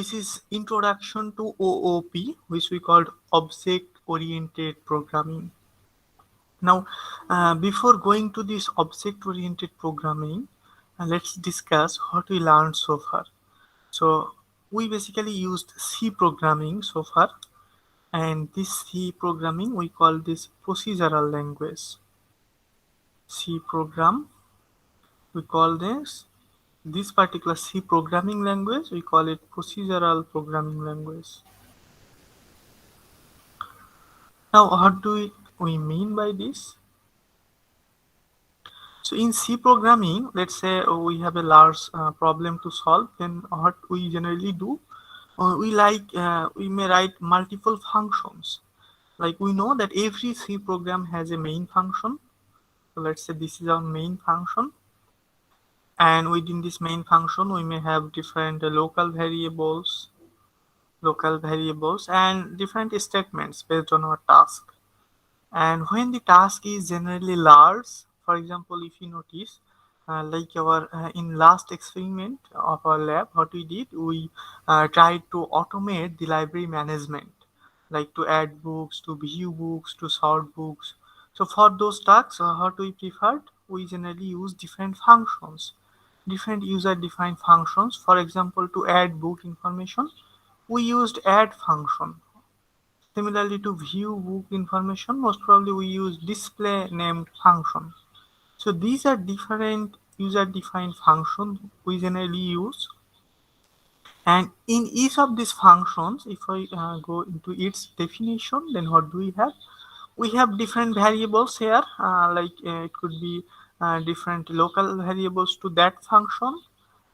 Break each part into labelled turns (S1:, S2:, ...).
S1: this is introduction to OOP, which we called object oriented programming. Now, before going to this object oriented programming, let's discuss what we learned so far. So, we basically used C programming so far, and this C programming we call this procedural language. C program, we call this particular C programming language, we call it procedural programming language. Now, what do we mean by this? So in C programming, let's say we have a large problem to solve, then what we generally do, we may write multiple functions. Like we know that every C program has a main function. So let's say this is our main function, and within this main function, we may have different local variables, and different statements based on our task. And when the task is generally large, for example, if you notice, like our in last experiment of our lab, what we did, we tried to automate the library management, like to add books, to view books, to sort books. So for those tasks, what we preferred, we generally use different functions, different user-defined functions. For example, to add book information, we used add function. Similarly, to view book information, most probably we use display name function. So these are different user-defined functions we generally use. And in each of these functions, if I go into its definition, then what do we have? We have different variables here, it could be different local variables to that function,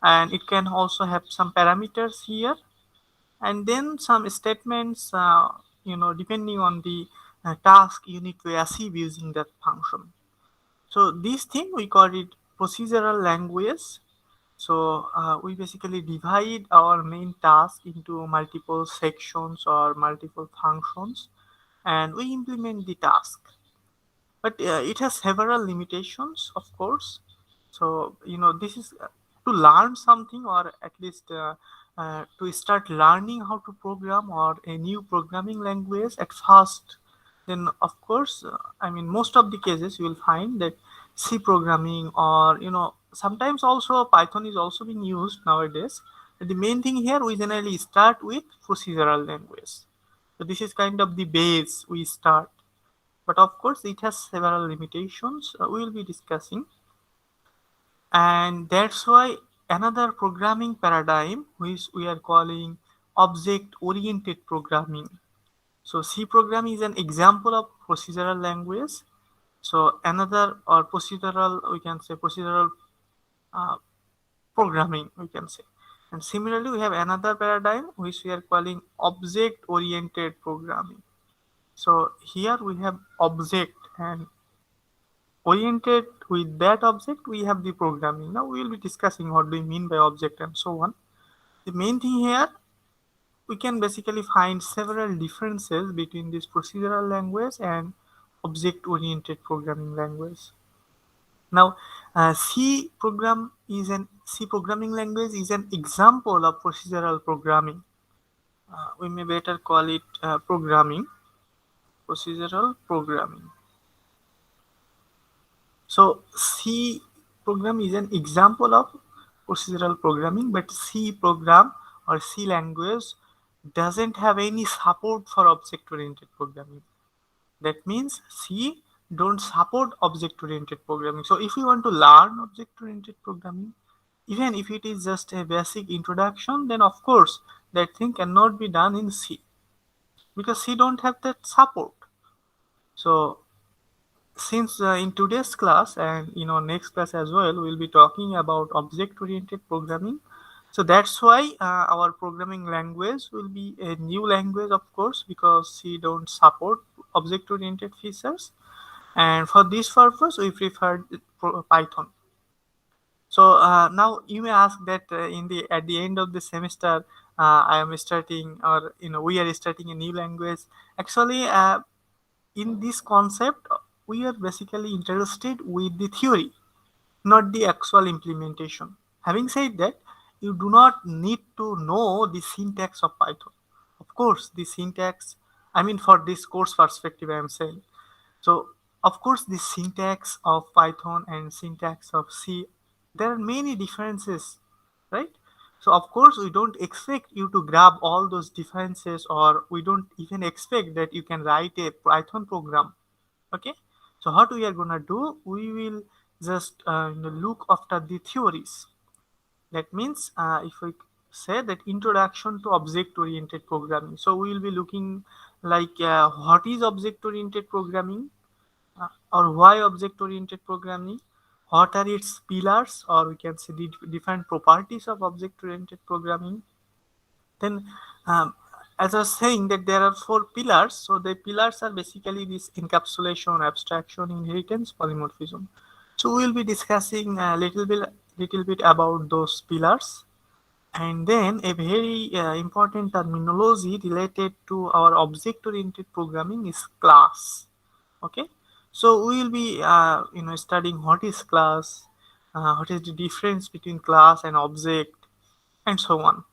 S1: and it can also have some parameters here, and then some statements, depending on the task you need to achieve using that function. So this thing we call it procedural language. So we basically divide our main task into multiple sections or multiple functions, and we implement the task. But it has several limitations, of course. So this is to learn something, or at least to start learning how to program or a new programming language at first. Then of course, most of the cases you will find that C programming, or sometimes also Python is also being used nowadays. But the main thing here, we generally start with procedural language. So this is kind of the base we start, but of course it has several limitations we will be discussing. And that's why another programming paradigm, which we are calling object oriented programming. So C programming is an example of procedural language. So another, or procedural, we can say procedural uh, programming, we can say. And similarly, we have another paradigm which we are calling object oriented programming. So here we have object, and oriented with that object we have the programming. Now we will be discussing what do we mean by object and so on. The main thing here, we can basically find several differences between this procedural language and object oriented programming language. Now C programming language is an example of procedural programming. We may better call it procedural programming. So C program is an example of procedural programming, but C program or C language doesn't have any support for object-oriented programming. That means C don't support object-oriented programming. So if you want to learn object-oriented programming, even if it is just a basic introduction, then of course that thing cannot be done in C, because C don't have that support. So since in today's class, and next class as well, we'll be talking about object oriented programming. So that's why our programming language will be a new language, of course, because C don't support object oriented features, and for this purpose we prefer Python. So now you may ask that in the at the end of the semester, I am starting, or we are starting a new language. Actually, in this concept, we are basically interested with the theory, not the actual implementation. Having said that, you do not need to know the syntax of Python. Of course, the syntax, I mean, for this course perspective, I am saying. So, of course, the syntax of Python and syntax of C, there are many differences, right? So, of course, we don't expect you to grab all those differences, or we don't even expect that you can write a Python program. Okay. So, what we are gonna do, we will just look after the theories. That means if we say that introduction to object-oriented programming, so we will be looking like what is object-oriented programming, or why object-oriented programming, what are its pillars, or we can say the different properties of object-oriented programming. Then, as I was saying that there are four pillars, so the pillars are basically this encapsulation, abstraction, inheritance, polymorphism. So we will be discussing a little bit about those pillars, and then a very important terminology related to our object-oriented programming is class. Okay, so we will be studying what is class, what is the difference between class and object, and so on.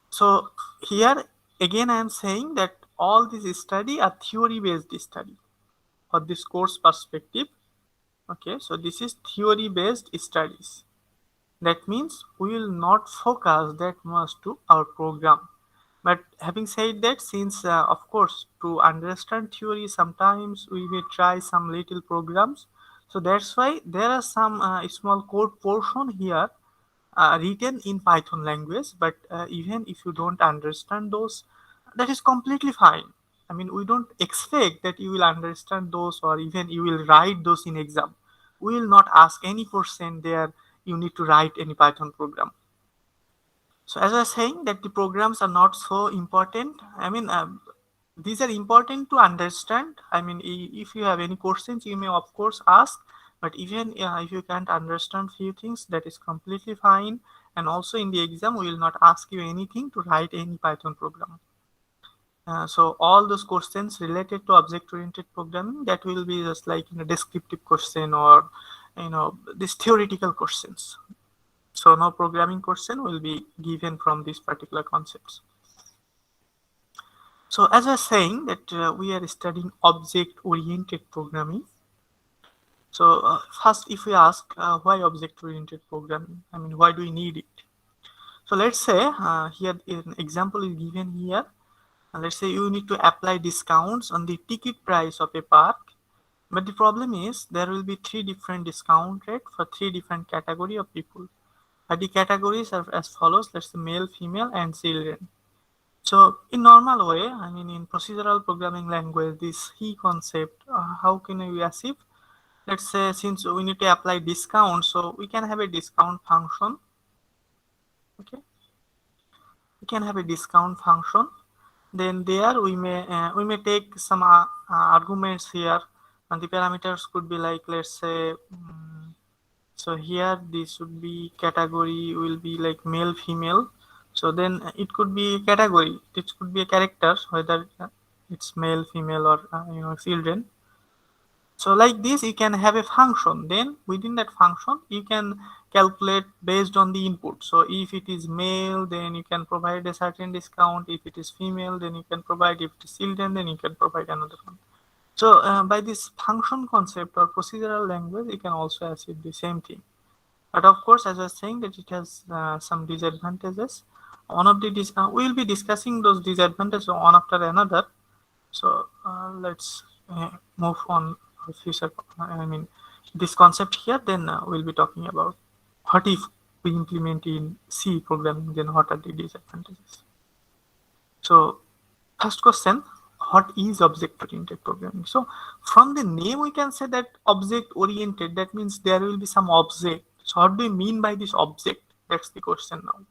S1: So here again, I am saying that all this study are theory-based study for this course perspective. Okay, so this is theory-based studies. That means we will not focus that much to our program. But having said that, since of course to understand theory, sometimes we may try some little programs. So that's why there are some small code portion here written in Python language. But even if you don't understand those, that is completely fine. I mean, we don't expect that you will understand those or even you will write those in exam. We will not ask any question there. You need to write any Python program. So as I was saying that the programs are not so important. I mean, these are important to understand. I mean, if you have any questions, you may of course ask. But even if you can't understand few things, that is completely fine. And also in the exam, we will not ask you anything to write any Python program. So all those questions related to object-oriented programming, that will be just like descriptive question, or these theoretical questions. So no programming question will be given from these particular concepts. So as I was saying that we are studying object-oriented programming. So first, if we ask why object-oriented programming, I mean, why do we need it? So let's say here an example is given here. Let's say you need to apply discounts on the ticket price of a park. But the problem is there will be three different discount rate for three different category of people. The categories are as follows. Let's say male, female, and children. So in normal way, I mean in procedural programming language, this key concept, how can we achieve? Let's say since we need to apply discount, so we can have a discount function. Okay, we can have a discount function. Then there we may take some arguments here, and the parameters could be like, let's say. So here this should be category will be like male female. So then it could be category, it could be a character, whether it's male female or children. So like this you can have a function, then within that function you can calculate based on the input. So if it is male, then you can provide a certain discount. If it is female, then you can provide. If it is children, then you can provide another one. So by this function concept or procedural language, you can also achieve the same thing. But of course, as I was saying, that it has some disadvantages. One of the we will be discussing those disadvantages one after another. So let's move on our future. I mean, this concept here. Then we'll be talking about what if we implement in C programming. Then what are the disadvantages? So first question, what is object-oriented programming? So from the name, we can say that object-oriented, that means there will be some object. So what do we mean by this object? That's the question now.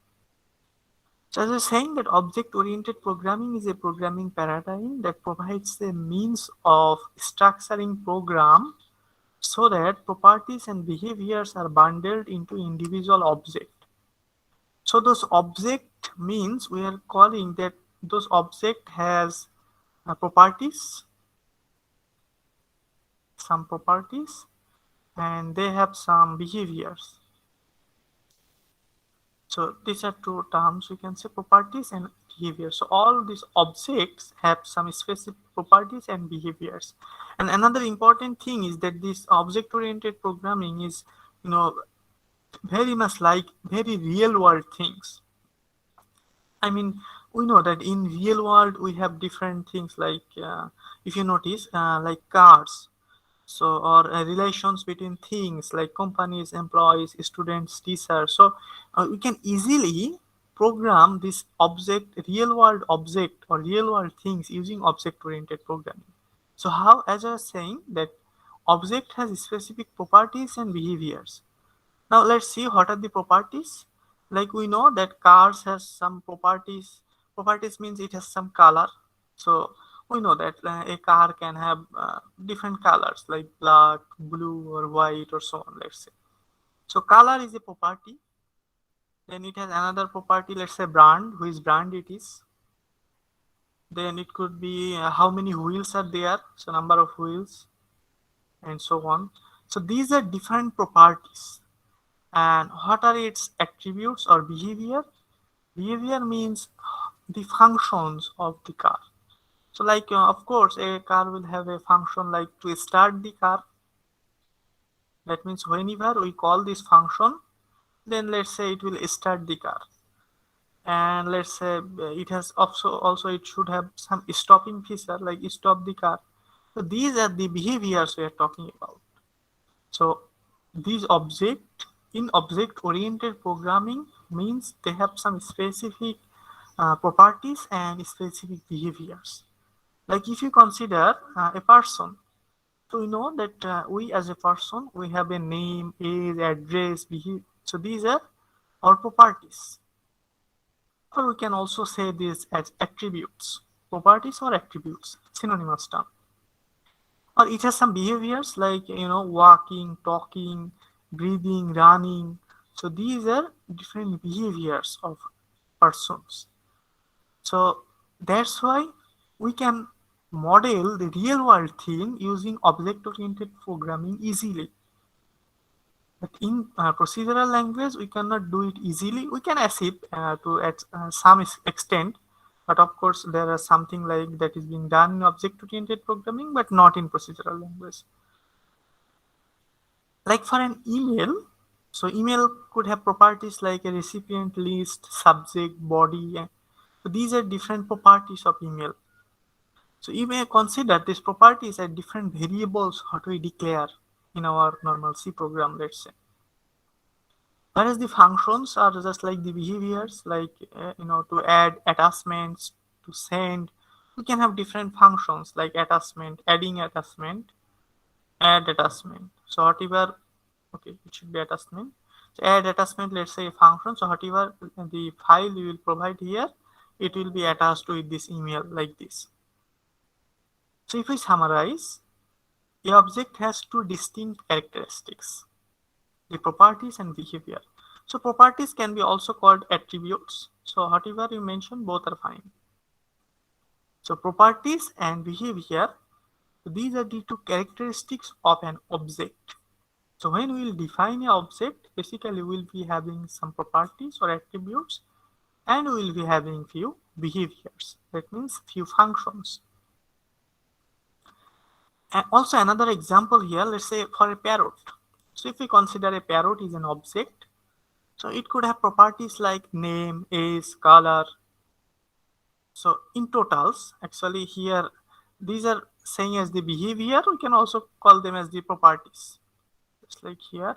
S1: So as I was saying that object-oriented programming is a programming paradigm that provides a means of structuring program so that properties and behaviors are bundled into individual object. So those object means we are calling that those object has properties, some properties, and they have some behaviors. So these are two terms we can say, properties and behavior. So all these objects have some specific properties and behaviors. And another important thing is that this object-oriented programming is, you know, very much like very real-world things. I mean, we know that in real world we have different things like, if you notice, like cars. So, or relations between things like companies, employees, students, teachers. So, we can easily program this object, real world object or real world things using object oriented programming. So, how, as I was saying, that object has specific properties and behaviors. Now let's see what are the properties. Like we know that cars has some properties. Properties means it has some color. So we know that a car can have different colors like black, blue, or white, or so on. Let's say. So color is a property. Then it has another property. Let's say brand, which brand it is. Then it could be how many wheels are there. So number of wheels and so on. So these are different properties. And what are its attributes or behavior? Behavior means the functions of the car. So like of course a car will have a function like to start the car. That means whenever we call this function, then let's say it will start the car. And let's say it has also it should have some stopping feature like stop the car. So these are the behaviors we are talking about. So these object in object-oriented programming means they have some specific properties and specific behaviors. Like if you consider a person, so we know that we as a person we have a name, age, address, behavior. So these are our properties. Or we can also say this as attributes, properties or attributes, synonymous term. Or it has some behaviors like walking, talking, breathing, running. So these are different behaviors of persons. So that's why we can model the real world thing using object oriented programming easily. But in procedural language, we cannot do it easily. We can achieve to at some extent, but of course, there are something like that is being done in object-oriented programming, but not in procedural language. Like for an email, so email could have properties like a recipient list, subject, body. So these are different properties of email. So you may consider these properties as different variables what we declare in our normal C program, let's say. Whereas the functions are just like the behaviors, like to add attachments, to send. We can have different functions like attachment, adding attachment, add attachment. So whatever, okay, it should be attachment. So add attachment, let's say a function. So whatever the file you will provide here, it will be attached with this email like this. So if we summarize, a object has two distinct characteristics, the properties and behavior. So properties can be also called attributes. So whatever you mention, both are fine. So properties and behavior, these are the two characteristics of an object. So when we will define an object, basically we will be having some properties or attributes and we will be having few behaviors. That means few functions. And also another example here, let's say for a parrot. So if we consider a parrot is an object, so it could have properties like name, age, color. So in totals, actually here, these are saying as the behavior, we can also call them as the properties. Just like here,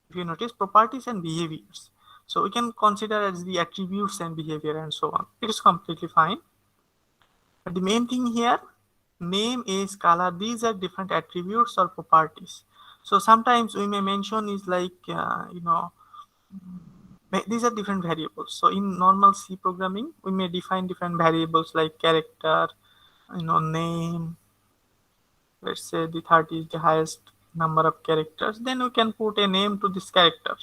S1: if you notice properties and behaviors. So we can consider as the attributes and behavior and so on. It is completely fine. But the main thing here, name, age, color, these are different attributes or properties. So sometimes we may mention is like, these are different variables. So in normal C programming, we may define different variables like character, name. Let's say the 30 is the highest number of characters. Then we can put a name to this character.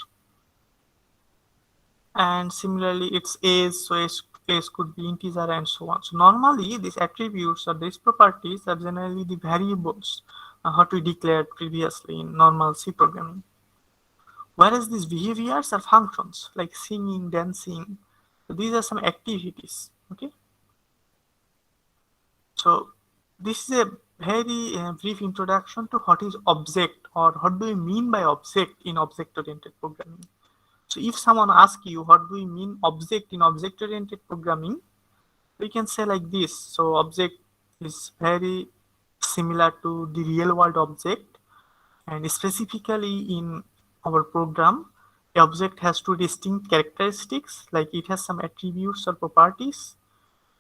S1: And similarly, its age, so age could be integer and so on. So normally, these attributes or these properties are generally the variables what we declared previously in normal C programming. Whereas these behaviors are functions like singing, dancing. So these are some activities. Okay, so this is a very brief introduction to what is object or what do we mean by object in object-oriented programming. So if someone asks you what do we mean object in object-oriented programming, we can say like this. So object is very similar to the real world object, and specifically in our program, a object has two distinct characteristics, like it has some attributes or properties,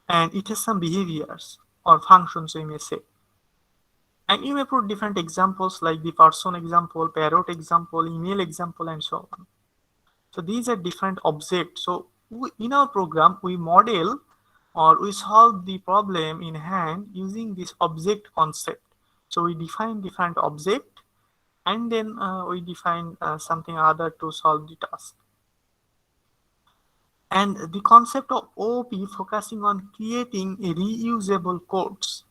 S1: and it has some behaviors or functions, we may say. And you may put different examples like the person example, parrot example, email example, and so on. So these are different objects. So in our program, we model or we solve the problem in hand using this object concept. So we define different object, and then we define something other to solve the task. And the concept of OOP focusing on creating a reusable codes.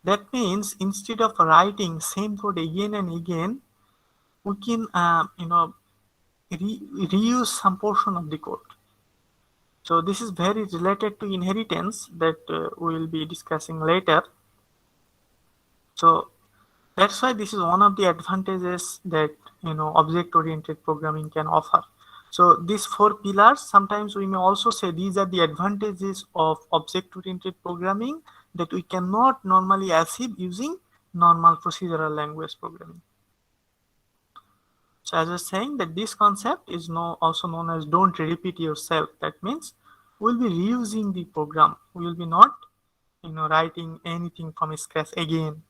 S1: That means instead of writing same code again and again, we can reuse some portion of the code. So this is very related to inheritance that we will be discussing later. So that's why this is one of the advantages that object-oriented programming can offer. So these four pillars, sometimes we may also say these are the advantages of object-oriented programming that we cannot normally achieve using normal procedural language programming. So as I was saying that this concept is also known as don't repeat yourself. That means we'll be reusing the program. We will be not writing anything from scratch again.